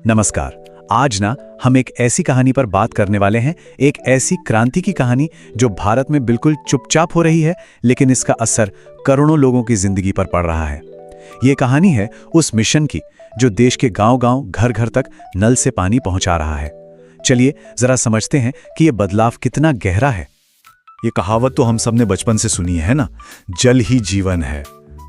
नमस्कार। आज ना हम एक ऐसी कहानी पर बात करने वाले हैं, एक ऐसी क्रांति की कहानी जो भारत में बिल्कुल चुपचाप हो रही है, लेकिन इसका असर करोड़ों लोगों की जिंदगी पर पड़ रहा है। ये कहानी है उस मिशन की जो देश के गांव-गांव, घर-घर तक नल से पानी पहुंचा रहा है। चलिए जरा समझते हैं कि ये बदलाव कितना गहरा है। ये कहावत तो हम सबने बचपन से सुनी है ना, जल ही जीवन है।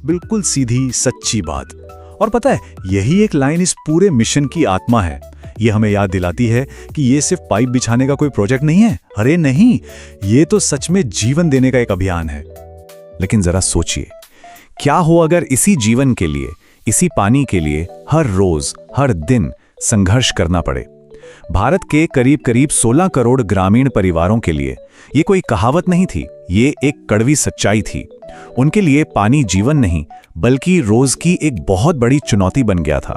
बिल्कुल सीधी सच्ची बात। और पता है, यही एक लाइन इस पूरे मिशन की आत्मा है। ये हमें याद दिलाती है कि ये सिर्फ पाइप बिछाने का कोई प्रोजेक्ट नहीं है। अरे नहीं, ये तो सच में जीवन देने का एक अभियान है। लेकिन जरा सोचिए, क्या हो अगर इसी जीवन के लिए, इसी पानी के लिए हर रोज, हर दिन संघर्ष करना पड़े। भारत के करीब करीब 16 करोड़ ग्रामीण परिवारों के लिए ये कोई कहावत नहीं थी, ये एक कड़वी सच्चाई थी। उनके लिए पानी जीवन नहीं, बल्कि रोज की एक बहुत बड़ी चुनौती बन गया था।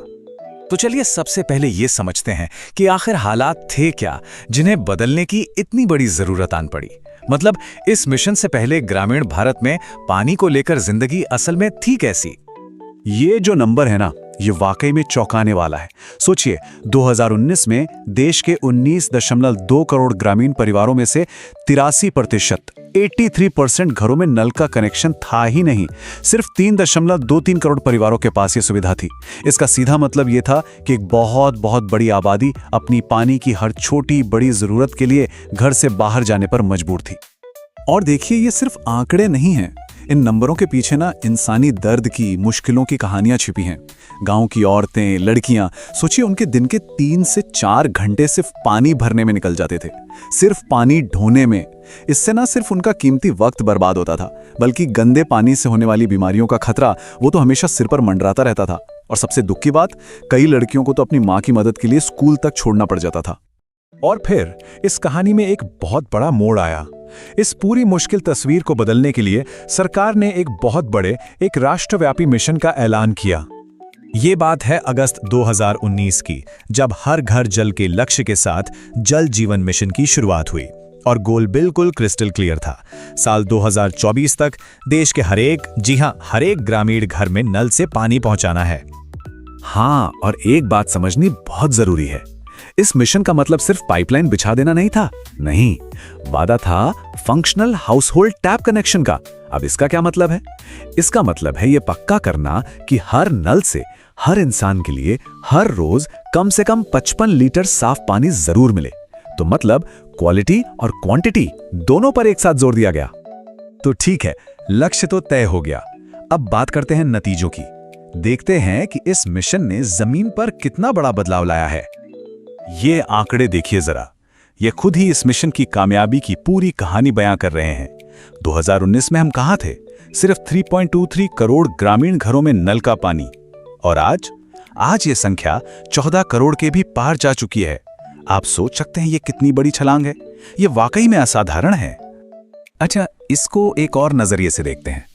तो चलिए सबसे पहले ये समझते हैं कि आखिर हालात थे क्या जिन्हें बदलने की इतनी बड़ी जरूरत आन पड़ी। मतलब इस मिशन से पहले ग्रामीण भारत में पानी को लेकर जिंदगी असल में थी कैसी। ये जो नंबर है ना, ये वाकई में चौंकाने वाला है। सोचिए, 2019 में देश के 19.2 करोड़ ग्रामीण परिवारों में से 83%, 83% घरों में नल का कनेक्शन था ही नहीं। सिर्फ 3.23 करोड़ परिवारों के पास ये सुविधा थी। इसका सीधा मतलब ये था कि एक बहुत बहुत बड़ी आबादी अपनी पानी की हर छोटी बड़ी जरूरत के लिए घर से बाहर जाने पर मजबूर थी। और देखिए, ये सिर्फ आंकड़े नहीं हैं। इन नंबरों के पीछे ना इंसानी दर्द की, मुश्किलों की कहानियां छिपी हैं। गांव की औरतें, लड़कियां, सोचिए उनके दिन के 3 से 4 घंटे सिर्फ पानी भरने में निकल जाते थे, सिर्फ पानी ढोने में। इससे ना सिर्फ उनका कीमती वक्त बर्बाद होता था, बल्कि गंदे पानी से होने वाली बीमारियों का खतरा वो तो हमेशा सिर पर मंडराता रहता था। और सबसे दुख की बात, कई लड़कियों को तो अपनी माँ की मदद के लिए स्कूल तक छोड़ना पड़ जाता था। और फिर इस कहानी में एक बहुत बड़ा मोड़ आया। इस पूरी मुश्किल तस्वीर को बदलने के लिए सरकार ने एक बहुत बड़े, एक राष्ट्रव्यापी मिशन का ऐलान किया। ये बात है अगस्त 2019 की, जब हर घर जल के लक्ष्य के साथ जल जीवन मिशन की शुरुआत हुई। और गोल बिल्कुल क्रिस्टल क्लियर था। साल 2024 तक देश के हर एक ग्रामीण घर में नल से पानी पहुंचाना है। हाँ, और एक बात समझनी बहुत जरूरी है। इस मिशन का मतलब सिर्फ पाइपलाइन बिछा देना नहीं था। नहीं, वादा था फंक्शनल हाउसहोल्ड टैप कनेक्शन का। अब इसका क्या मतलब है? इसका मतलब है ये पक्का करना कि हर नल से हर इंसान के लिए हर रोज कम से कम 55 लीटर साफ पानी जरूर मिले। तो मतलब क्वालिटी और क्वांटिटी दोनों पर एक साथ जोर दिया गया। तो ठीक है, लक्ष्य तो तय हो गया। अब बात करते हैं नतीजों की। देखते हैं कि इस मिशन ने जमीन पर कितना बड़ा बदलाव लाया है। ये आंकड़े देखिए जरा, ये खुद ही इस मिशन की कामयाबी की पूरी कहानी बयां कर रहे हैं। 2019 में हम कहां थे? सिर्फ 3.23 करोड़ ग्रामीण घरों में नल का पानी। और आज ये संख्या 14 करोड़ के भी पार जा चुकी है। आप सोच सकते हैं ये कितनी बड़ी छलांग है। ये वाकई में असाधारण है। अच्छा, इसको एक और नजरिए से देखते हैं।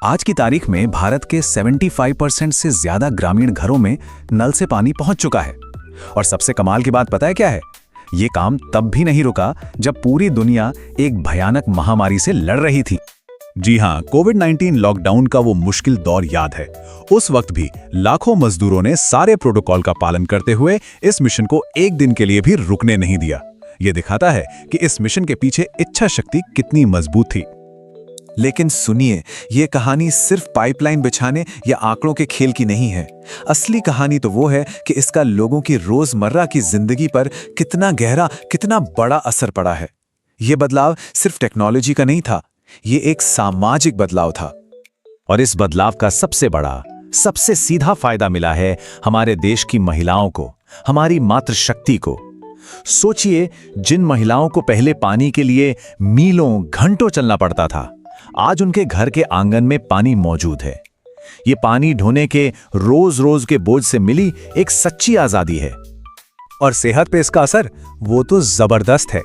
आज की तारीख में भारत के 75% से ज्यादा ग्रामीण घरों में नल से पानी पहुंच चुका है। और सबसे कमाल की बात पता है क्या है? ये काम तब भी नहीं रुका जब पूरी दुनिया एक भयानक महामारी से लड़ रही थी। जी हां, कोविड-19 लॉकडाउन का वो मुश्किल दौर याद है। उस वक्त भी लाखों मजदूरों ने सारे प्रोटोकॉल का पालन करते हुए इस मिशन को एक दिन के लिए भी रुकने नहीं दिया। ये दिखाता है कि इस मिशन के पीछे इच्छा शक्ति कितनी मजबूत थी। लेकिन सुनिए, ये कहानी सिर्फ पाइपलाइन बिछाने या आंकड़ों के खेल की नहीं है। असली कहानी तो वो है कि इसका लोगों की रोजमर्रा की जिंदगी पर कितना गहरा, कितना बड़ा असर पड़ा है। ये बदलाव सिर्फ टेक्नोलॉजी का नहीं था, ये एक सामाजिक बदलाव था। और इस बदलाव का सबसे बड़ा, सबसे सीधा फायदा मिला है हमारे देश की महिलाओं को, हमारी मातृशक्ति को। सोचिए, जिन महिलाओं को पहले पानी के लिए मीलों, घंटों चलना पड़ता था, आज उनके घर के आंगन में पानी मौजूद है। ये पानी ढोने के रोज रोज के बोझ से मिली एक सच्ची आजादी है। और सेहत पे इसका असर वो तो जबरदस्त है।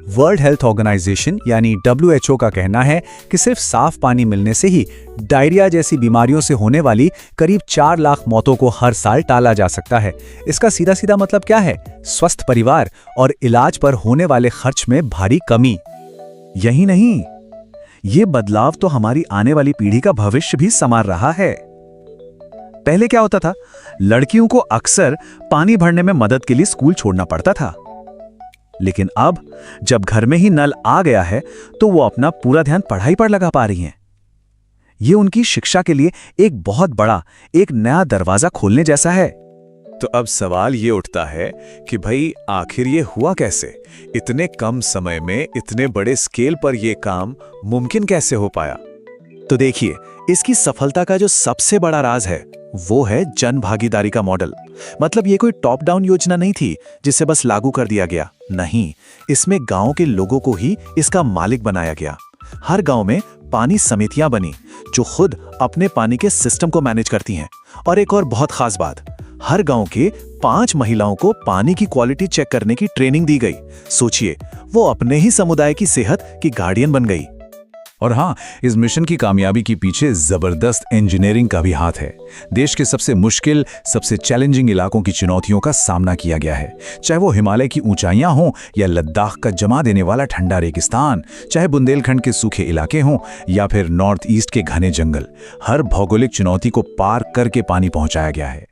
वर्ल्ड हेल्थ ऑर्गेनाइजेशन यानी WHO का कहना है कि सिर्फ साफ पानी मिलने से ही डायरिया जैसी बीमारियों से होने वाली करीब 4 लाख मौतों को हर साल टाला जा सकता है। इसका सीधा सीधा मतलब क्या है? स्वस्थ परिवार और इलाज पर होने वाले खर्च में भारी कमी। यही नहीं, ये बदलाव तो हमारी आने वाली पीढ़ी का भविष्य भी संवार रहा है। पहले क्या होता था, लड़कियों को अक्सर पानी भरने में मदद के लिए स्कूल छोड़ना पड़ता था। लेकिन अब जब घर में ही नल आ गया है तो वो अपना पूरा ध्यान पढ़ाई पर लगा पा रही हैं। ये उनकी शिक्षा के लिए एक बहुत बड़ा, एक नया दरवाजा खोलने जैसा है। तो अब सवाल ये उठता है कि भाई आखिर ये हुआ कैसे? इतने कम समय में इतने बड़े स्केल पर ये काम मुमकिन कैसे हो पाया? तो देखिए, इसकी सफलता का जो सबसे बड़ा राज है वो है जन भागीदारी का मॉडल। मतलब ये कोई टॉप डाउन योजना नहीं थी जिसे बस लागू कर दिया गया। नहीं, इसमें गांव के लोगों को ही इसका मालिक बनाया गया। हर गांव में पानी समितियां बनी जो खुद अपने पानी के सिस्टम को मैनेज करती हैं। और एक और बहुत खास बात, हर गांव के 5 महिलाओं को पानी की क्वालिटी चेक करने की ट्रेनिंग दी गई। सोचिए, वो अपने ही समुदाय की सेहत की गार्डियन बन गई। और हाँ, इस मिशन की कामयाबी के पीछे जबरदस्त इंजीनियरिंग का भी हाथ है। देश के सबसे मुश्किल, सबसे चैलेंजिंग इलाकों की चुनौतियों का सामना किया गया है। चाहे वो हिमालय की ऊंचाइयां हों या लद्दाख का जमा देने वाला ठंडा रेगिस्तान, चाहे बुंदेलखंड के सूखे इलाके हों या फिर नॉर्थ ईस्ट के घने जंगल, हर भौगोलिक चुनौती को पार करके पानी पहुंचाया गया है।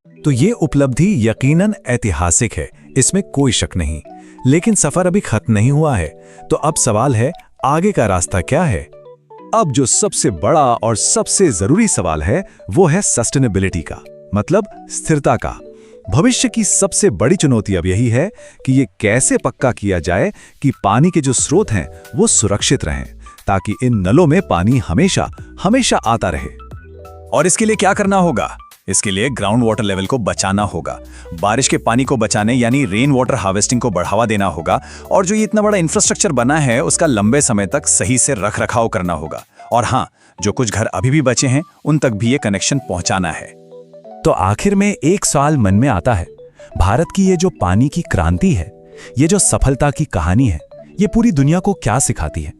तो ये उपलब्धि यकीनन ऐतिहासिक है, इसमें कोई शक नहीं। लेकिन सफर अभी खत्म नहीं हुआ है। तो अब सवाल है, आगे का रास्ता क्या है? अब जो सबसे बड़ा और सबसे जरूरी सवाल है वो है सस्टेनेबिलिटी का, मतलब स्थिरता का। भविष्य की सबसे बड़ी चुनौती अब यही है कि ये कैसे पक्का किया जाए कि पानी के जो स्रोत हैं वो सुरक्षित रहें, ताकि इन नलों में पानी हमेशा हमेशा आता रहे। और इसके लिए क्या करना होगा? इसके लिए ग्राउंड वाटर लेवल को बचाना होगा। बारिश के पानी को बचाने यानी रेन वाटर हार्वेस्टिंग को बढ़ावा देना होगा। और जो ये इतना बड़ा इंफ्रास्ट्रक्चर बना है उसका लंबे समय तक सही से रख रखाव करना होगा। और हाँ, जो कुछ घर अभी भी बचे हैं उन तक भी ये कनेक्शन पहुंचाना है। तो आखिर में एक सवाल मन में आता है, भारत की ये जो पानी की क्रांति है, ये जो सफलता की कहानी है, ये पूरी दुनिया को क्या सिखाती है?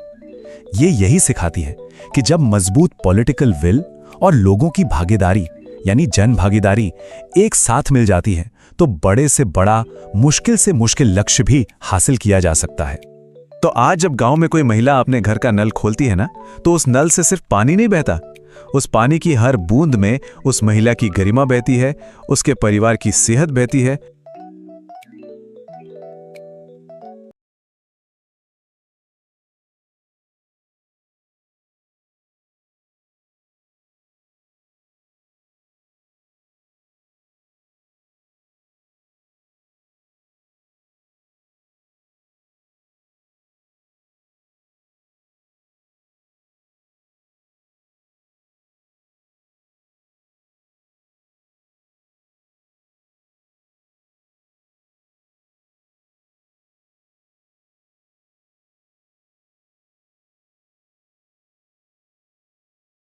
ये यही सिखाती है कि जब मजबूत पॉलिटिकल विल और लोगों की भागीदारी यानी जन भागीदारी एक साथ मिल जाती है तो बड़े से बड़ा, मुश्किल से मुश्किल लक्ष्य भी हासिल किया जा सकता है। तो आज जब गांव में कोई महिला अपने घर का नल खोलती है ना, तो उस नल से सिर्फ पानी नहीं बहता, उस पानी की हर बूंद में उस महिला की गरिमा बहती है, उसके परिवार की सेहत बहती है,